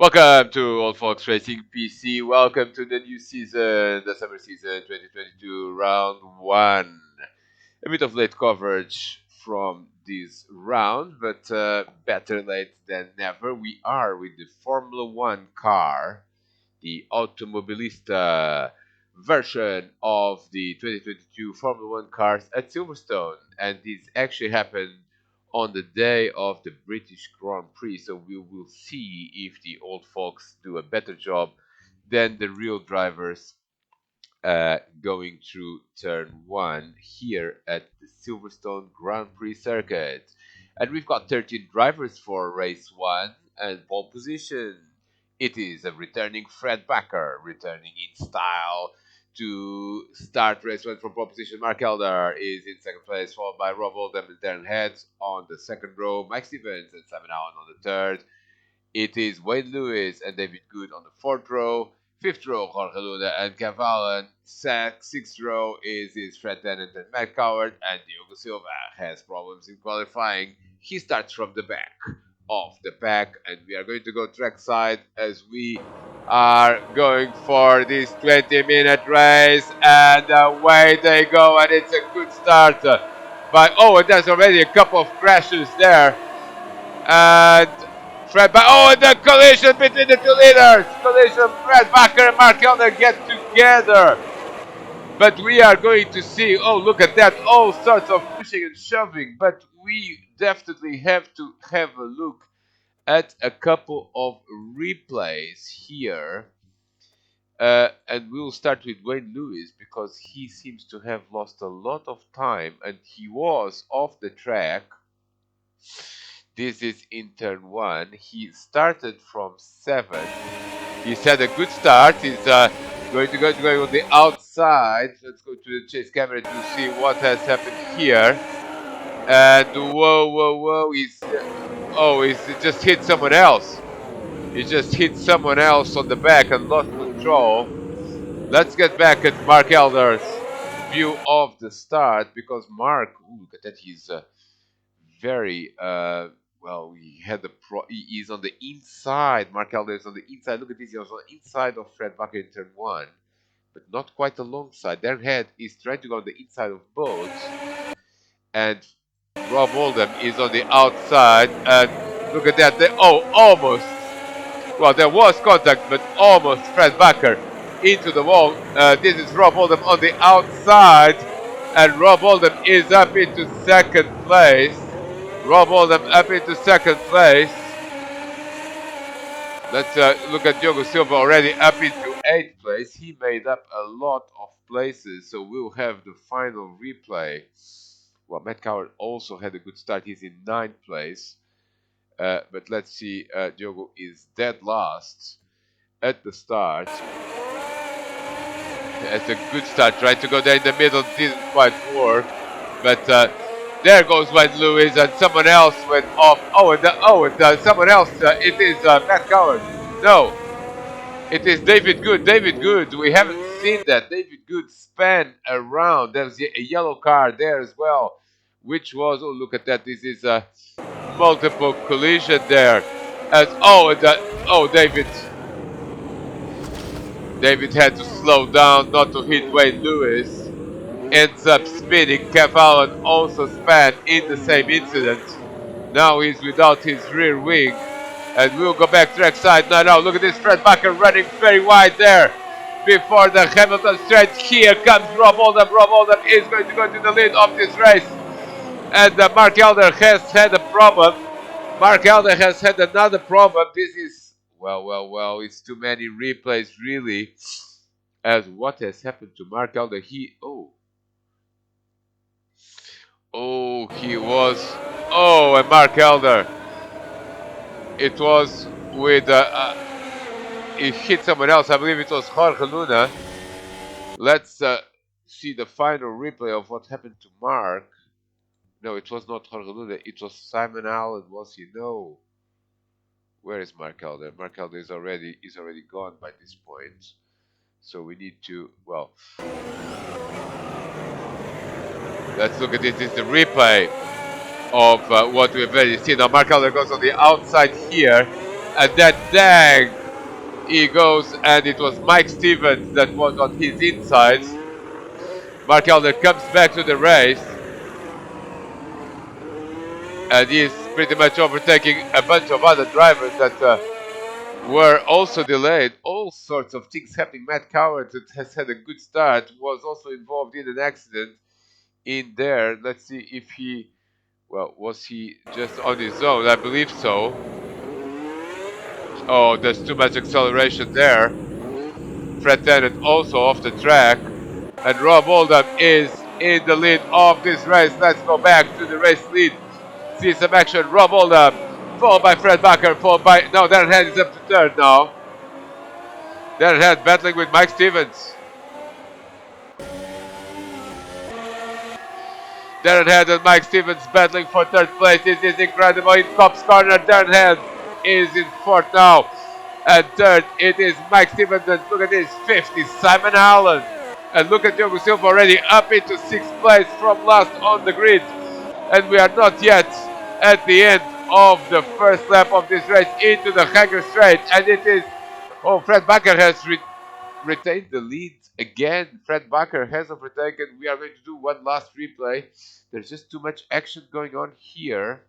Welcome to Old Folks Racing PC. Welcome to the new season, the summer season 2022, round one. A bit of late coverage from this round, but better late than never. We are with the Formula One car, the Automobilista version of the 2022 Formula One cars at Silverstone. And this actually happened on the day of the British Grand Prix, so we will see if the old folks do a better job than the real drivers going through turn one here at the Silverstone Grand Prix circuit. And we've got 13 drivers for race one and pole position. It is a returning Fred Backer, returning in style to start race one from pole position. Mark Elder is in second place, followed by Rob Oldham and Darren Heads on the second row, Mike Stevens and Simon Allen on the third. It is Wayne Lewis and David Good on the fourth row. Fifth row, Jorge Luna and Kev Allen. Sixth row is Fred Tennant and Matt Coward. And Diogo Silva has problems in qualifying. He starts from the back of the pack. And we are going to go trackside as we are going for this 20-minute race. And away they go. And it's a good start. And there's already a couple of crashes there. And the collision between the two leaders. Collision, Fred Backer and Mark Elder get together. But we are going to see, look at that, all sorts of pushing and shoving. But we definitely have to have a look at a couple of replays here. And we'll start with Wayne Lewis because he seems to have lost a lot of time and he was off the track. This is in turn one. He started from 7. He's had a good start. He's going on the outside. Let's go to the chase camera to see what has happened here. And whoa! He's just hit someone else. He just hit someone else on the back and lost control. Let's get back at Mark Elder's view of the start because Mark, look at that. He's very he's on the inside. Mark Elder is on the inside. Look at this. He was on the inside of Fred Backer in turn one, but not quite alongside. Their head is trying to go on the inside of both. And Rob Oldham is on the outside. And look at that. Almost. Well, there was contact, but almost Fred Backer into the wall. This is Rob Oldham on the outside. And Rob Oldham is up into second place. Rob Oldham up into second place. Let's look at Diogo Silva already up into 8th place. He made up a lot of places, so we'll have the final replay. Well, Matt Coward also had a good start. He's in 9th place. But let's see, Diogo is dead last at the start. It's a good start, tried to go there in the middle, didn't quite work. But there goes Wayne Lewis, and someone else went off. Someone else. It is Matt Coward. No, it is David Good. David Good. We haven't seen that. David Good span around. There's a yellow car there as well, which was. Oh, look at that. This is a multiple collision there. As David. David had to slow down not to hit Wayne Lewis. Ends up spinning. Kev Allen also span in the same incident. Now he's without his rear wing. And we'll go back trackside. Now, look at this. Fred Backer running very wide there. Before the Hamilton stretch. Here comes Rob Oldham. Rob Oldham is going to go to the lead of this race. And Mark Elder has had a problem. Mark Elder has had another problem. This is, it's too many replays really. As what has happened to Mark Elder. And Mark Elder. It was with, he hit someone else. I believe it was Jorge Luna. Let's see the final replay of what happened to Mark. No, it was not Jorge Luna. It was Simon Allen. Was he? No. Where is Mark Elder? Mark Elder is already gone by this point. So we need to, let's look at this. This is the replay of what we've already seen. Now Mark Elder goes on the outside here. And then dang, he goes, and it was Mike Stevens that was on his inside. Mark Elder comes back to the race, and he's pretty much overtaking a bunch of other drivers that were also delayed. All sorts of things happening. Matt Coward, that has had a good start, was also involved in an accident in there. Let's see if he, well, was he just on his own? I believe so. Oh, there's too much acceleration there. Fred Tennant also off the track. And Rob Oldham is in the lead of this race. Let's go back to the race lead. See some action. Rob Oldham, followed by Fred Bakker, followed by... No, Darren Head is up to third now. Darren Head battling with Mike Stevens. Darren Head and Mike Stevens battling for third place. This is incredible. In Cops Corner, Darren Head is in fourth now. And third, it is Mike Stevens. And look at this, fifth is Simon Howland. And look at Diogo Silva already up into sixth place from last on the grid. And we are not yet at the end of the first lap of this race into the Hanger Straight. And it is, oh, Fred Bakker has retained the lead again. Fred Bakker has overtaken. We are going to do one last replay. There's just too much action going on here.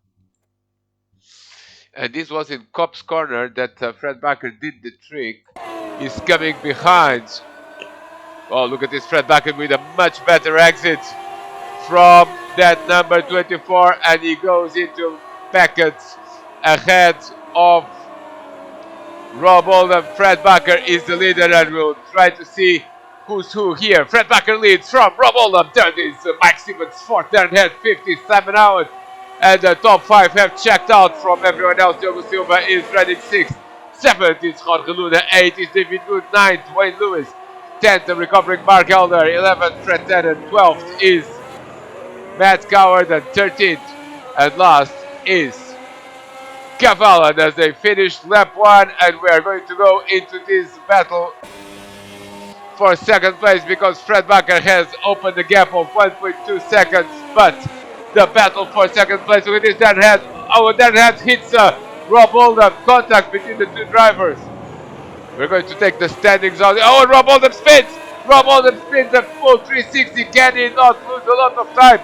And this was in Cops Corner that Fred Bakker did the trick. He's coming behind. Oh, look at this Fred Bakker with a much better exit from that number 24, and he goes into packets ahead of Rob Oldham. Fred Bakker is the leader, and we'll try to see who's who here. Fred Bakker leads from Rob Oldham. Third is Mike Stevens. Fourth, Darren Head, 57 hours. And the top five have checked out from everyone else. Diogo Silva is running sixth. Seventh is Jorge Luna. Eighth is David Good. Ninth, Wayne Lewis. 10th, the recovering Mark Elder. 11th, Fred Tennant. 12th is Matt Coward. And 13th and last is Cavalan as they finish lap one. And we are going to go into this battle for second place because Fred Bakker has opened a gap of 1.2 seconds. But the battle for second place with this Darren Head. Oh, Darren Head hits Rob Oldham. Contact between the two drivers. We're going to take the standings out. Oh, and Rob Oldham spins! Rob Oldham spins a full 360. Can he not lose a lot of time?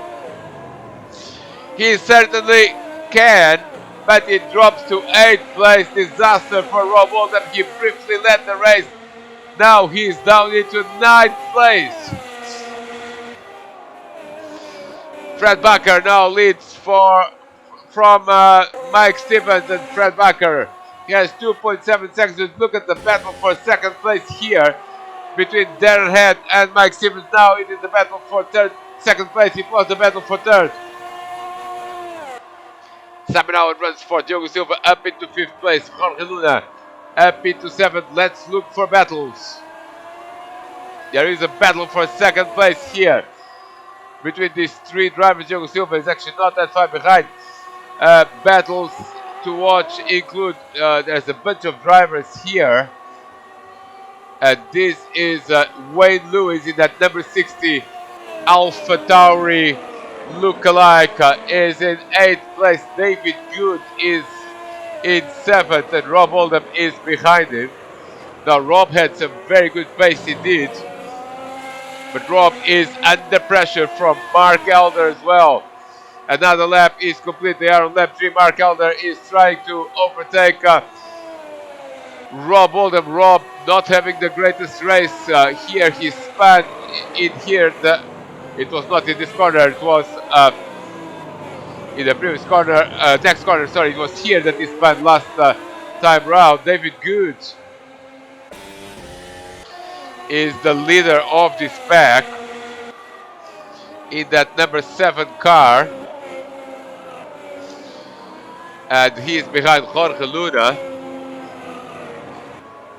He certainly can, but it drops to 8th place. Disaster for Rob Oldham. He briefly led the race. Now he's down into 9th place. Fred Bakker now leads from Mike Stevens and Fred Bakker. He has 2.7 seconds. Look at the battle for second place here between Darren Head and Mike Stevens. Now it is the battle for second place. It was the battle for third. Simon Howard runs for Diogo Silva up into 5th place. Jorge Luna up into 7th. Let's look for battles. There is a battle for second place here between these three drivers. Diogo Silva is actually not that far behind. Battles to watch include, there's a bunch of drivers here. And this is Wayne Lewis in that number 60 Alpha Tauri lookalike is in 8th place. David Good is in 7th and Rob Oldham is behind him. Now Rob had some very good pace indeed, but Rob is under pressure from Mark Elder as well. Another lap is complete. They are on lap 3. Mark Elder is trying to overtake Rob Oldham. Rob not having the greatest race here. He spun in here. It was not in this corner. It was in the previous corner. Next corner, sorry. It was here that he spun last time round. David Good is the leader of this pack in that number 7 car. And he is behind Jorge Luna.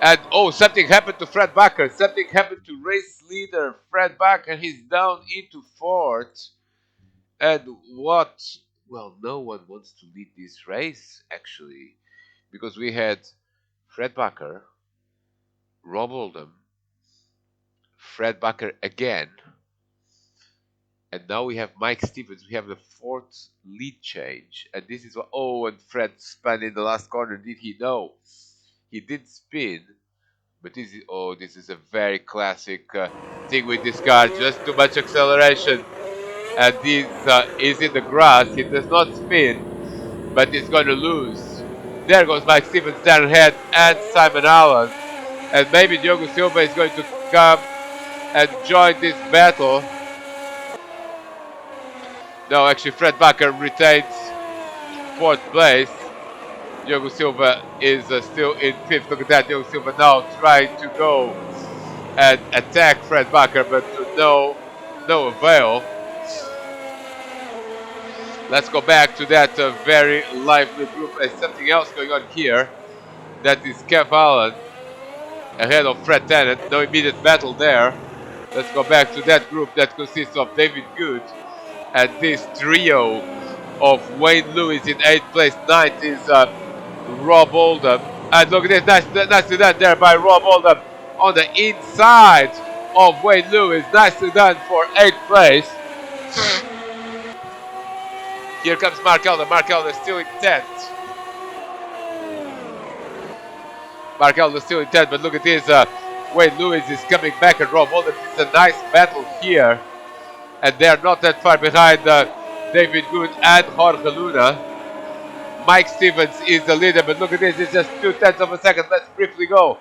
And oh, something happened to Fred Bakker. Something happened to race leader Fred Bakker. He's down into 4th. And what? Well, no one wants to lead this race, actually. Because we had Fred Bakker, Rob Oldham, Fred Bakker again, And now we have Mike Stevens. We have the fourth lead change. And this is what. Oh, and Fred spun in the last corner. Did he? No. He did spin. But this is. Oh, this is a very classic thing with this car. Just too much acceleration. And this is in the grass. He does not spin. But he's going to lose. There goes Mike Stevens down ahead. And Simon Allen. And maybe Diogo Silva is going to come and join this battle. No, actually, Fred Bakker retains fourth place. Diogo Silva is still in fifth. Look at that. Diogo Silva now trying to go and attack Fred Bakker, but to no avail. Let's go back to that very lively group. There's something else going on here. That is Kev Allen ahead of Fred Tennant. No immediate battle there. Let's go back to that group that consists of David Good and this trio of Wayne Lewis in 8th place. 9th is Rob Oldham. And look at this, nicely done there by Rob Oldham on the inside of Wayne Lewis. Nicely done for 8th place. Here comes Mark Elder. Mark Elder still in 10th. Mark Elder still in 10th, but look at this. Wayne Lewis is coming back and Rob Oldham. It's a nice battle here. And they are not that far behind David Good and Jorge Luna. Mike Stevens is the leader, but look at this, it's just 0.2 of a second. Let's briefly go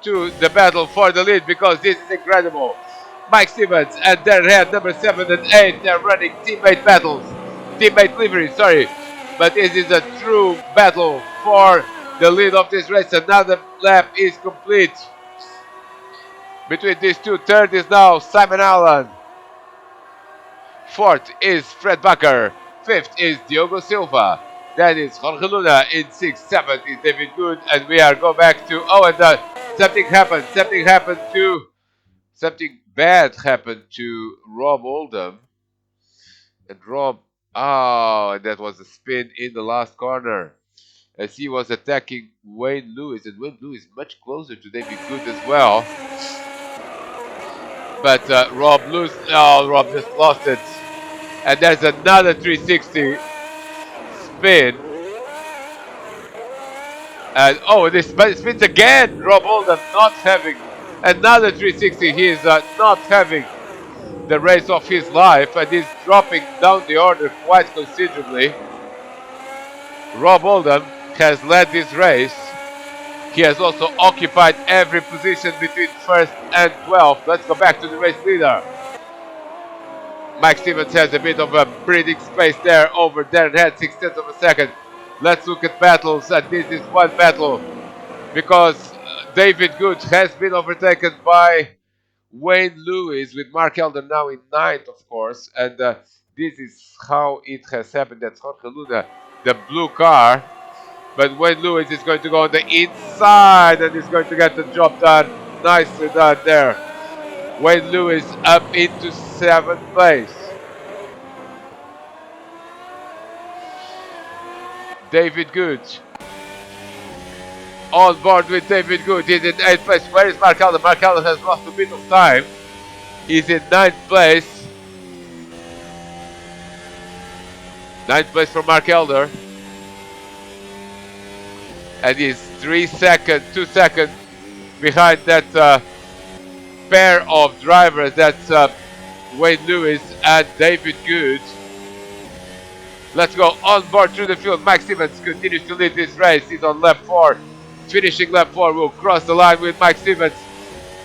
to the battle for the lead because this is incredible. Mike Stevens and their head, number 7 and 8, they're running teammate battles. Teammate livery, sorry. But this is a true battle for the lead of this race. Another lap is complete between these two. Third is now Simon Allen. Fourth is Fred Bakker. Fifth is Diogo Silva. That is Jorge Luna in 6th. 7th is David Good. And we are going back to... Oh, and something happened. Something bad happened to Rob Oldham. And Rob... Oh, and that was a spin in the last corner. As he was attacking Wayne Lewis. And Wayne Lewis much closer to David Good as well. But Rob just lost it. And there's another 360 spin. And oh, this spins again. Rob Oldham not having another 360. He is not having the race of his life and he's dropping down the order quite considerably. Rob Oldham has led this race. He has also occupied every position between 1st and 12th. Let's go back to the race leader. Mike Stevens has a bit of a breathing space there over Darren Head, 0.6 of a second. Let's look at battles, and this is one battle because David Good has been overtaken by Wayne Lewis with Mark Elder now in 9th, of course, and this is how it has happened. That's Jorge Luna, the blue car, but Wayne Lewis is going to go on the inside and is going to get the job done. Nicely done there. Wayne Lewis up into 7th place. David Good. On board with David Good. He's in 8th place. Where is Mark Allen? Mark Allen has lost a bit of time. He's in 9th place. 9th place for Mark Elder. And he's 2 seconds behind that pair of drivers. That's Wayne Lewis and David Good. Let's go on board through the field. Mike Stevens continues to lead this race. He's on lap 4. Finishing lap 4, we'll cross the line with Mike Stevens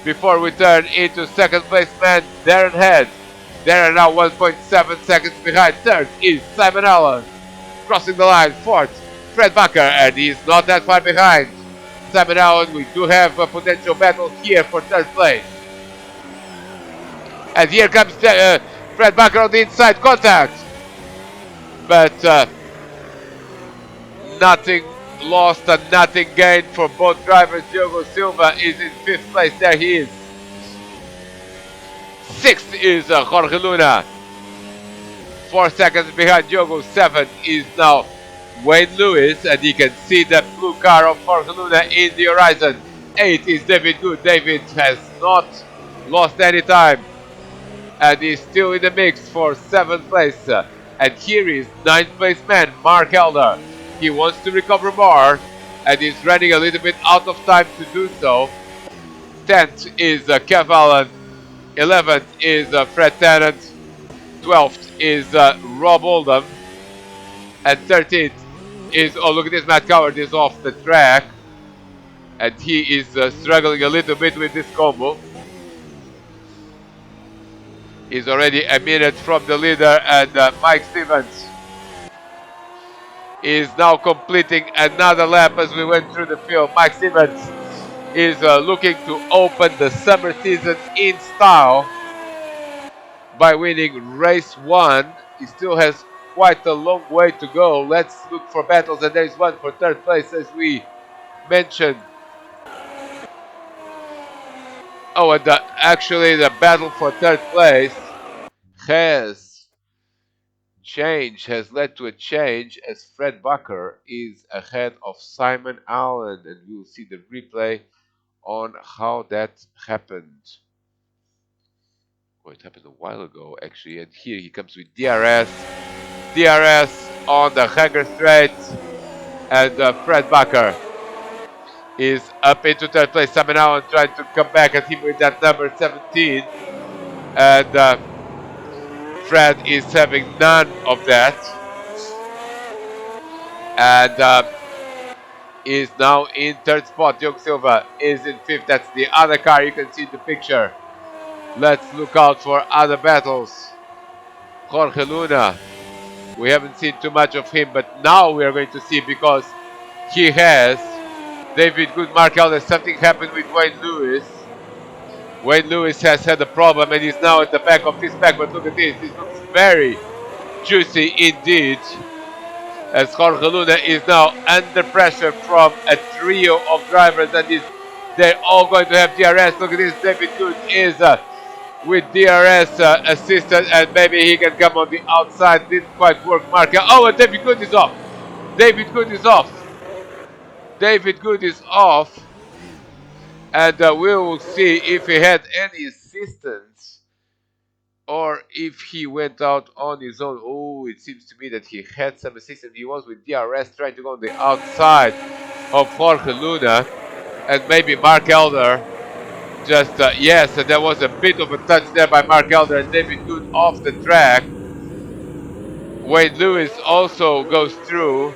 before we turn into 2nd place man Darren Head. Darren now 1.7 seconds behind. 3rd is Simon Allen. Crossing the line, 4th, Fred Bakker, and he's not that far behind. Simon Allen, we do have a potential battle here for 3rd place. And here comes Fred Bakker on the inside, contact. But nothing lost and nothing gained for both drivers. Diogo Silva is in 5th place. There he is. 6th is Jorge Luna. 4 seconds behind Diogo. 7th is now Wayne Lewis. And you can see the blue car of Jorge Luna in the horizon. 8th is David Good. David has not lost any time. and he's still in the mix for 7th place. And here is 9th place man, Mark Elder. He wants to recover more, and he's running a little bit out of time to do so. 10th is Kev Allen, 11th is Fred Tennant, 12th is Rob Oldham, and 13th is, oh look at this, Matt Coward is off the track, and he is struggling a little bit with this combo. He's already a minute from the leader, and Mike Stevens is now completing another lap as we went through the field. Mike Stevens is looking to open the summer season in style by winning race 1. He still has quite a long way to go. Let's look for battles, and there is one for 3rd place as we mentioned. Oh, and actually the battle for 3rd place has led to a change as Fred Bucker is ahead of Simon Allen, and we'll see the replay on how that happened. Oh, it happened a while ago actually, and here he comes with DRS on the hanger straight, and Fred Bucker is up into 3rd place. Simon Allen trying to come back at him with that number 17, and Fred is having none of that, and is now in 3rd spot. Young Silva is in 5th. That's the other car you can see in the picture. Let's look out for other battles. Jorge Luna, we haven't seen too much of him, but now we are going to see, because he has David Good, Mark Elder. Something happened with Wayne Lewis. Wayne Lewis has had a problem and he's now at the back of this pack, but look at this. This looks very juicy indeed, as Jorge Luna is now under pressure from a trio of drivers, and they're all going to have DRS. Look at this, David Good is with DRS assistant, and maybe he can come on the outside. Didn't quite work. Oh, and David Good is off. David Good is off. David Good is off, and we will see if he had any assistance or if he went out on his own. Oh, it seems to me that he had some assistance. He was with DRS trying to go on the outside of Jorge Luna, and maybe Mark Elder just, yes, and there was a bit of a touch there by Mark Elder, and David Good off the track. Wayne Lewis also goes through.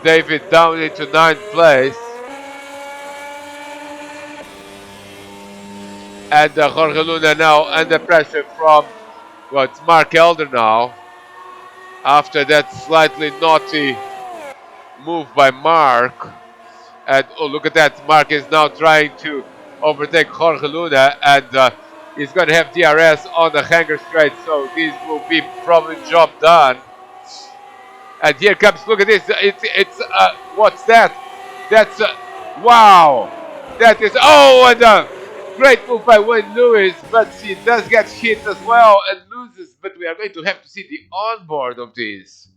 David down into 9th place. And Jorge Luna now under pressure from, well, it's Mark Elder now, after that slightly naughty move by Mark. And oh, look at that, Mark is now trying to overtake Jorge Luna, and he's going to have DRS on the hanger straight, so this will be probably job done. And here comes, look at this, it's what's that? That's, wow, that is, oh, and great move by Wayne Lewis, but he does get hit as well and loses, but we are going to have to see the onboard of this,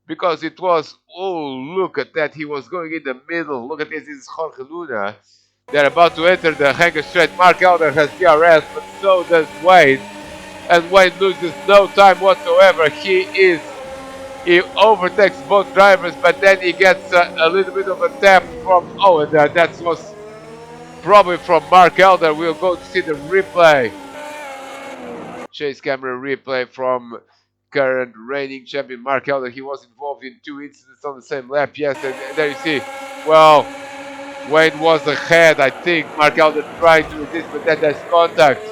because it was, oh, look at that, he was going in the middle. Look at this is Jorge Luna. They're about to enter the hanger straight. Mark Elder has DRS, but so does Wayne, and Wayne loses no time whatsoever. He overtakes both drivers, but then he gets a little bit of a tap from, oh, and that was probably from Mark Elder. We'll go to see the replay. Chase camera replay from current reigning champion Mark Elder. He was involved in 2 incidents on the same lap. Yes, and there you see, well, Wayne was ahead, I think. Mark Elder trying to resist, but then there's contact.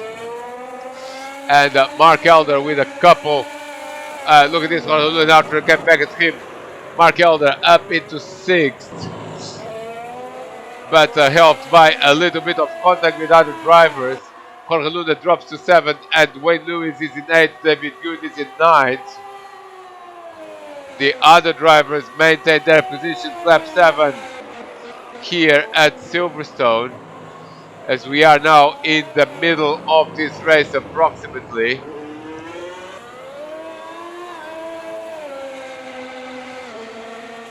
And Mark Elder with a couple. Look at this one. After came back at him. Mark Elder up into 6th. But helped by a little bit of contact with other drivers. Jorge Luna drops to 7th, and Wayne Lewis is in 8th. David Good is in 9th. The other drivers maintain their positions. Lap 7 here at Silverstone, as we are now in the middle of this race approximately.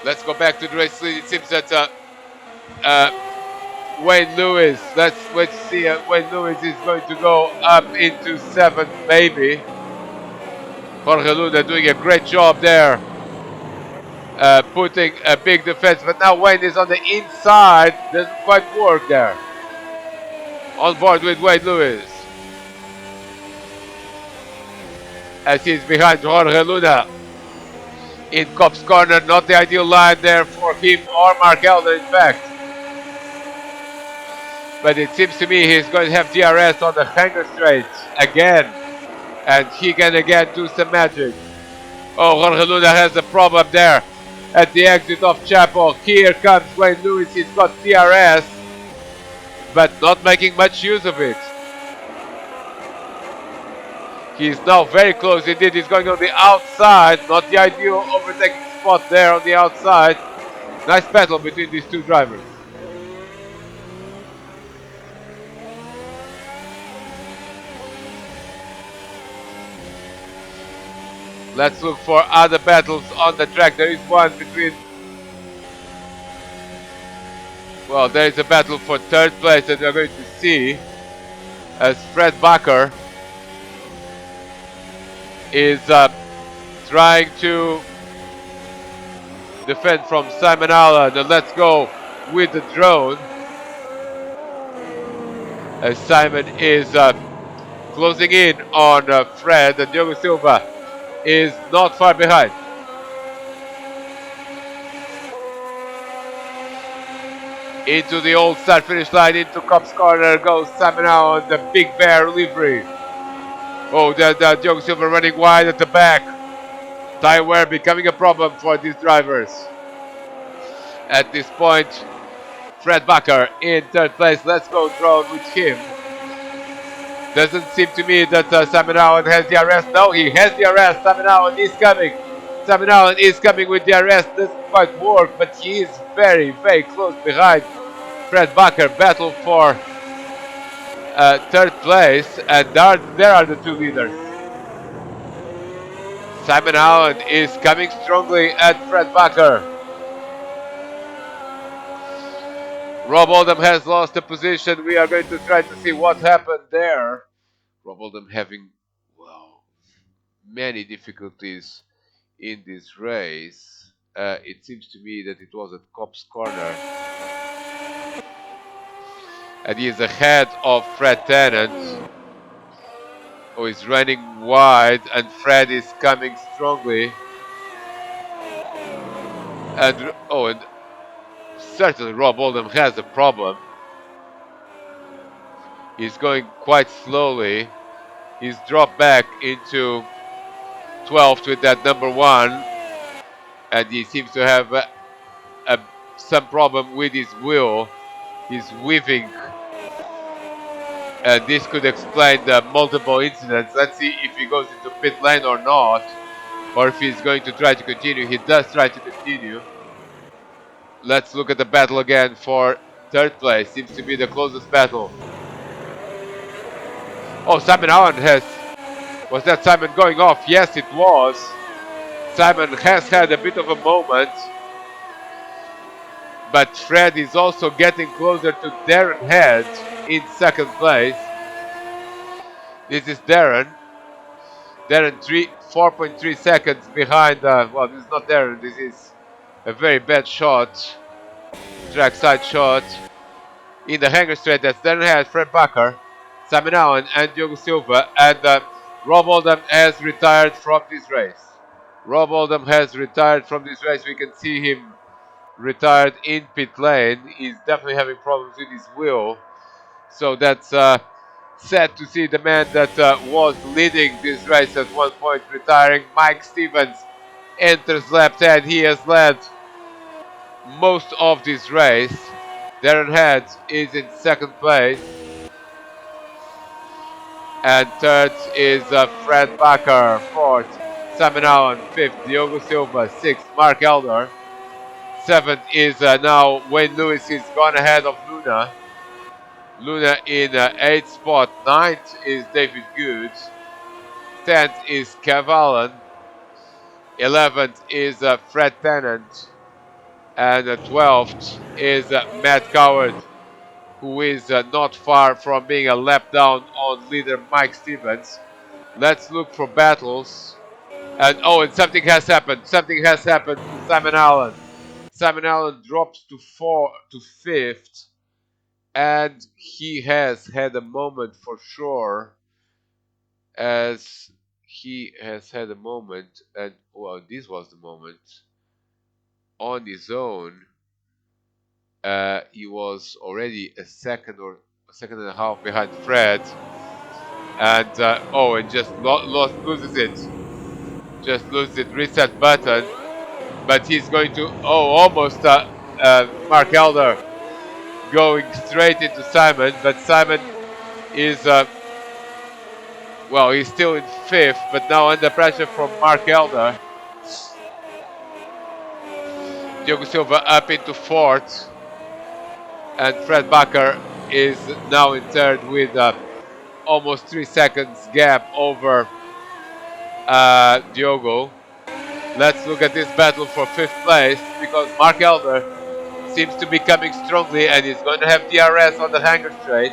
Let's go back to the race. It seems that Wayne Lewis. Let's see. Wayne Lewis is going to go up into seventh, maybe. Jorge Luna doing a great job there, putting a big defense. But now Wayne is on the inside. Doesn't quite work there. On board with Wayne Lewis. As he's behind Jorge Luna. In Cop's corner, not the ideal line there for him or Mark Elder, in fact. But it seems to me he's going to have DRS on the hanger straight again. And he can again do some magic. Oh, Jorge Luna has a problem there at the exit of Chapel. Here comes Wayne Lewis. He's got DRS, but not making much use of it. He's now very close indeed. He's going on the outside. Not the ideal overtaking spot there on the outside. Nice battle between these two drivers. Let's look for other battles on the track. There is one between... Well, there is a battle for third place that we are going to see as Fred Bakker is trying to defend from Simon Allen. And let's go with the drone as Simon is closing in on Fred, and Diogo Silva is not far behind. Into the old start finish line, into Cop's corner goes Simon Allen, the Big Bear livery. Oh, the Diogo Silva running wide at the back. Tire wear becoming a problem for these drivers. At this point, Fred Bakker in third place. Let's go drone with him. Doesn't seem to me that Simon Allen has DRS. No, he has DRS. Simon Allen is coming. Simon Allen is coming with DRS. Doesn't quite work, but he is very, very close behind Fred Bakker. Battle for third place, and there are the two leaders. Simon Allen is coming strongly at Fred Bakker. Rob Oldham has lost the position. We are going to try to see what happened there. Rob Oldham having, well, many difficulties in this race. It seems to me that it was at Cop's corner. And he is ahead of Fred Tennant, who is running wide, and Fred is coming strongly. And certainly Rob Oldham has a problem. He's going quite slowly. He's dropped back into 12th with that number 1, and he seems to have some problem with his wheel. He's weaving, and this could explain the multiple incidents. Let's see if he goes into pit lane or not, or if he's going to try to continue. He does try to continue. Let's look at the battle again for third place. Seems to be the closest battle. Oh, Simon Allen has... Was that Simon going off? Yes, it was. Simon has had a bit of a moment. But Fred is also getting closer to Darren Head in second place. This is Darren. Darren 4.3 seconds behind... well, this is not Darren. This is a very bad shot. Trackside shot. In the hanger straight, that's Darren Head, Fred Bakker, Simon Allen, and Diogo Silva. And Rob Oldham has retired from this race. Rob Oldham has retired from this race. We can see him retired in pit lane. He's definitely having problems with his wheel. So that's sad to see the man that was leading this race at one point retiring. Mike Stevens enters lap 10. He has led most of this race. Darren Head is in second place. And third is Fred Bakker. Fourth, Simon Allen. Fifth, Diogo Silva. Sixth, Mark Elder. Seventh is now Wayne Lewis. He's gone ahead of Luna. Luna in 8th spot. 9th is David Good. 10th is Kev Allen. 11th is Fred Tennant. And 12th is Matt Coward. who is not far from being a lap down on leader Mike Stevens. Let's look for battles. And oh, and something has happened. Something has happened to Simon Allen. Simon Allen drops to fifth, and he has had a moment for sure, as he has had a moment, and well, this was the moment on his own. He was already a second and a half behind Fred, and oh, and just loses it, just loses it. Reset button, but he's going to almost Mark Elder going straight into Simon, but Simon is well, he's still in fifth, but now under pressure from Mark Elder. Diogo Silva up into fourth, and Fred Bakker is now in third with almost 3 seconds gap over Diogo. Let's look at this battle for fifth place, because Mark Elder seems to be coming strongly and he's going to have DRS on the hanger straight.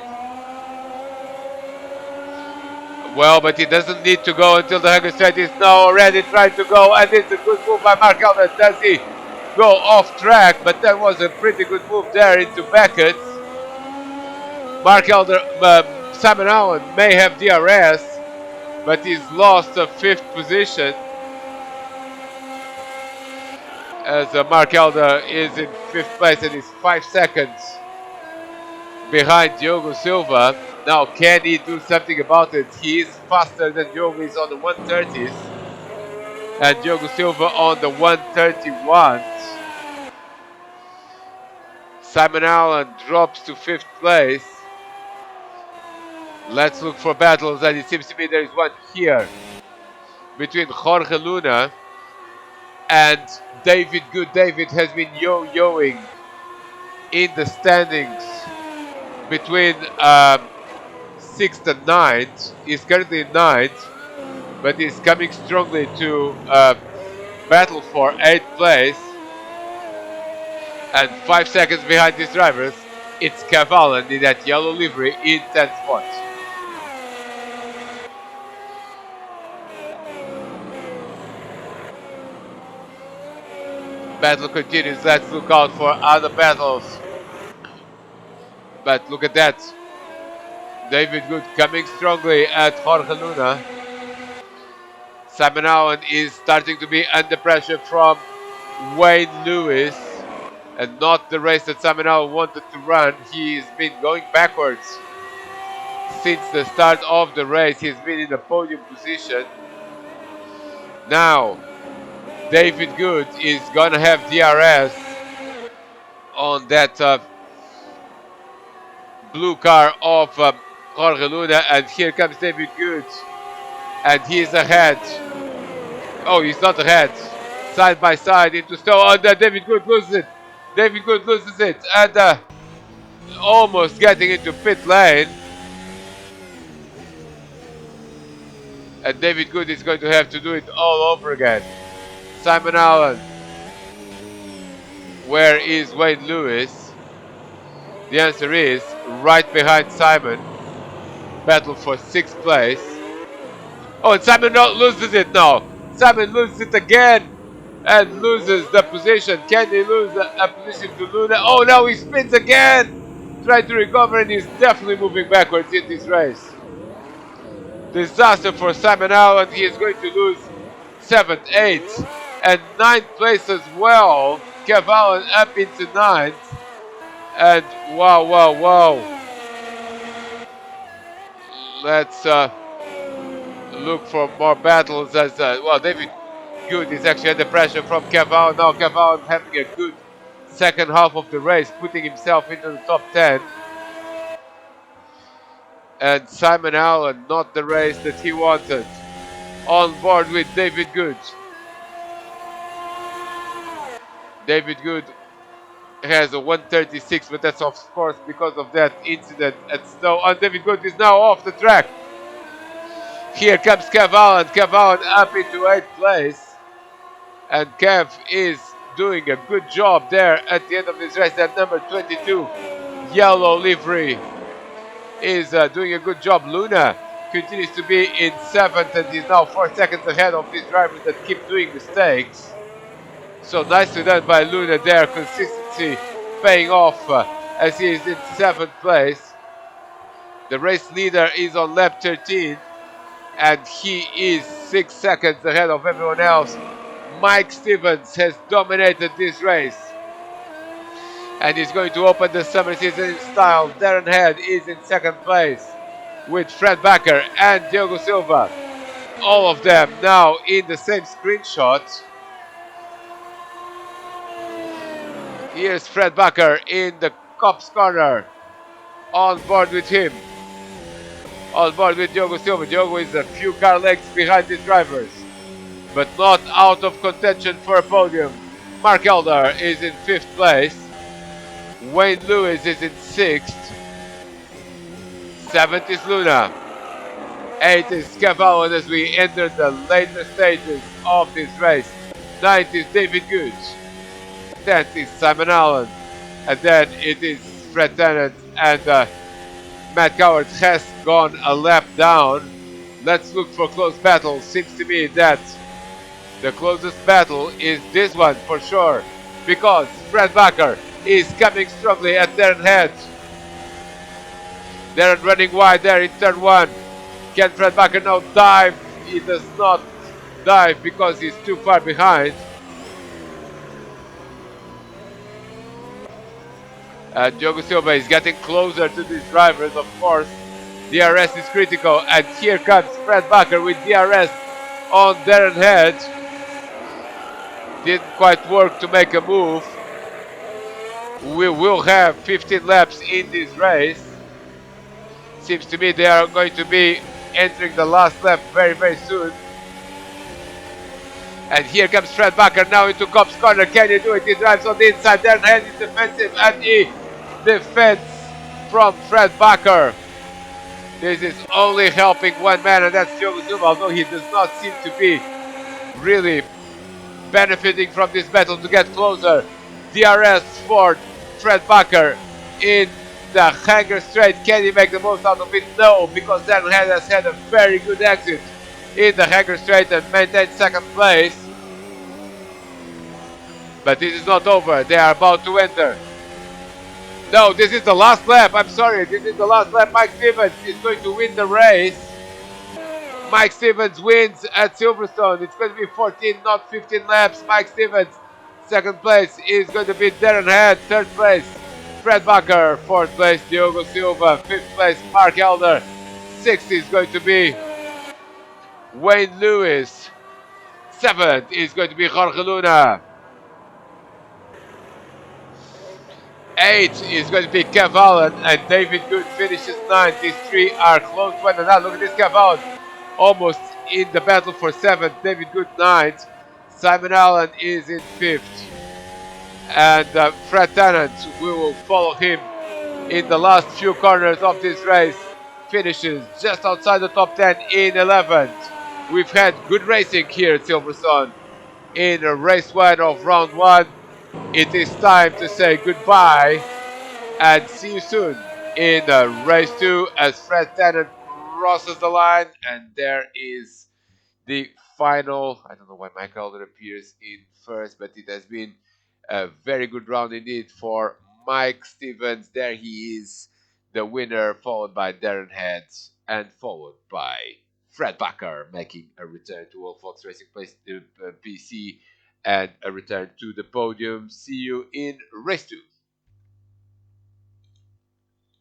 Well, but he doesn't need to go until the hanger straight is now already trying to go, and it's a good move by Mark Elder. Does he go off track? But that was a pretty good move there into Beckett. Mark Elder, Simon Allen may have DRS, but he's lost a fifth position, as Mark Elder is in fifth place and is 5 seconds behind Diogo Silva. Now, can he do something about it? He is faster than Diogo, is on the 130s, and Diogo Silva on the 131s. Simon Allen drops to fifth place. Let's look for battles, and it seems to me there is one here between Jorge Luna and David Good. David has been yo-yoing in the standings between 6th and 9th. He's currently in 9th, but he's coming strongly to battle for 8th place. And 5 seconds behind these drivers, it's Cavallan in that yellow livery in 10th spot. Battle continues. Let's look out for other battles. But look at that. David Good coming strongly at Jorge Luna. Simon Allen is starting to be under pressure from Wayne Lewis, and not the race that Simon Allen wanted to run. He's been going backwards since the start of the race. He's been in the podium position. Now, David Good is gonna have DRS on that blue car of Jorge Luna, and here comes David Good, and he's ahead. Oh, he's not ahead. Side by side into Stowe, and David Good loses it. David Good loses it, and almost getting into pit lane. And David Good is going to have to do it all over again. Simon Allen. Where is Wayne Lewis? The answer is right behind Simon. Battle for 6th place. Oh, and Simon loses it now. Simon loses it again and loses the position. Can he lose a position to Luna? Oh, now he spins again. Trying to recover, and he's definitely moving backwards in this race. Disaster for Simon Allen. He is going to lose 7th, 8th, and 9th place as well. Cavallan up into 9th. And wow, wow, wow. Let's look for more battles, as well, David Good is actually under pressure from Cavallan. Now Cavallan having a good second half of the race, putting himself into the top 10. And Simon Allen, not the race that he wanted. On board with David Good. David Good has a 136, but that's of course because of that incident at Stowe. And David Good is now off the track. Here comes Cavallan. Cavallan up into 8th place. And Kev is doing a good job there at the end of this race. That number 22, yellow livery is doing a good job. Luna continues to be in seventh and is now 4 seconds ahead of these drivers that keep doing mistakes. So nicely done by Luna there. Consistency paying off as he is in seventh place. The race leader is on lap 13 and he is 6 seconds ahead of everyone else. Mike Stevens has dominated this race and is going to open the summer season in style. Darren Head is in second place with Fred Bakker and Diogo Silva. All of them now in the same screenshot. Here's Fred Bakker in the Cops corner. On board with him. On board with Diogo Silva. Diogo is a few car lengths behind his drivers, but not out of contention for a podium. Mark Elder is in fifth place. Wayne Lewis is in sixth. Seventh is Luna. Eighth is Cavallo as we enter the later stages of this race. Ninth is David Gooch. 10th is Simon Allen. And then it is Fred Tennant and Matt Coward has gone a lap down. Let's look for close battles. Seems to me that the closest battle is this one for sure, because Fred Bakker is coming strongly at Darren Head. Darren running wide there in turn one. Can Fred Bakker now dive? He does not dive because he's too far behind. Diogo Silva is getting closer to these drivers, of course. DRS is critical, and here comes Fred Bakker with DRS on Darren Head. Didn't quite work to make a move. We will have 15 laps in this race. Seems to me they are going to be entering the last lap very, very soon. And here comes Fred Bakker now into Cops corner. Can he do it? He drives on the inside. Darren Head is defensive and he defends from Fred Bakker. This is only helping one man, and that's Diogo Silva, although he does not seem to be really benefiting from this battle to get closer. DRS for Fred Bakker in the Hanger Straight. Can he make the most out of it? No, because Darren Head has had a very good exit in the Hanger Straight and maintained second place. But this is not over. They are about to enter. No, this is the last lap. I'm sorry. This is the last lap. Mike Stevens is going to win the race. Mike Stevens wins at Silverstone. It's going to be 14, not 15 laps. Mike Stevens, second place is going to be Darren Head. Third place, Fred Bakker. Fourth place, Diogo Silva. Fifth place, Mark Elder. Sixth is going to be Wayne Lewis. Seventh is going to be Jorge Luna. Eighth is going to be Kev Allen, and David Good finishes ninth. These three are close to one another. Look at this Kev Allen, almost in the battle for seventh. David Good ninth. Simon Allen is in fifth. And Fred Tennant, we will follow him in the last few corners of this race, finishes just outside the top 10 in 11th. We've had good racing here at Silverstone in race 1 of round 1. It is time to say goodbye and see you soon in race 2 as Fred Tennant crosses the line, and there is the final. I don't know why Mike Elder appears in first, but it has been a very good round indeed for Mike Stevens. There he is, the winner, followed by Darren Heads and followed by Fred Bakker, making a return to World Fox Racing Place PC and a return to the podium. See you in race 2.